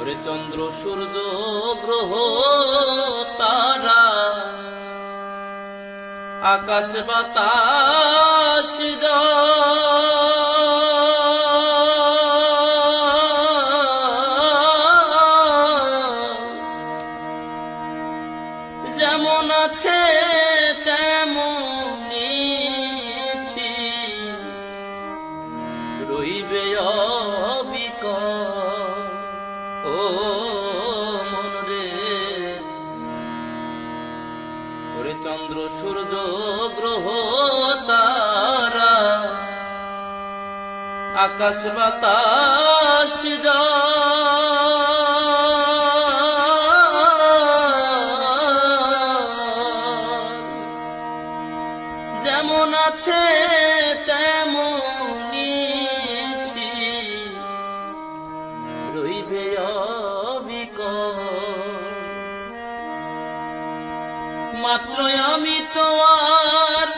ওরে চন্দ্র সূর্য গ্রহ তারা আকাশ বাতাস যেমন আছে তেমনি ঠিক রইবে অবিকল। ও মন রে, ওরে চন্দ্র সূর্য গ্রহ তারা আকাশ বাতাস যেমন আছে তেমনি ঠিক রইবে অবিকল। মাত্র আমি তো আর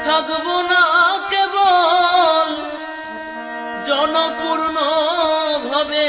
থাকবো না কেবল জনপূর্ণ ভাবে